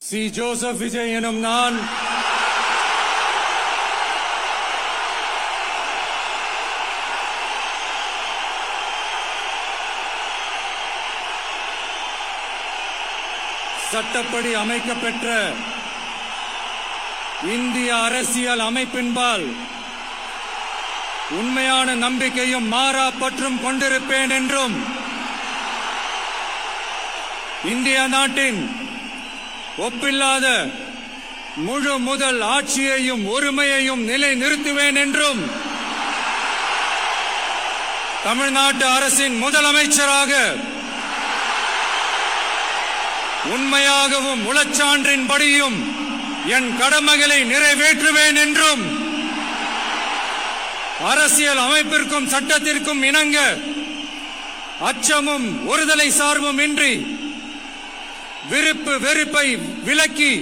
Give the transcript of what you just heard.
C. Joseph Vijay எனும் நான் சட்டப்படி அமைக்கப்பெற்ற இந்திய அரசியல் அமைப்பின்பால் உண்மையான நம்பிக்கையும் மாறா பற்றும் கொண்டிருப்பேன் என்றும் இந்திய நாட்டின் ஒப்பில்லாத முழு முதல் ஆட்சியையும் ஒருமையையும் நிலை நிறுத்துவேன் என்றும் தமிழ்நாட்டு அரசின் முதலமைச்சராக உண்மையாகவும் உளச்சான்றின்படியும் என் கடமைகளை நிறைவேற்றுவேன் என்றும் அரசியல் அமைப்பிற்கும் சட்டத்திற்கும் இணங்க அச்சமும் ஒருதலை சார்பும் இன்றி விருப்பு வெறுப்பை விலக்கி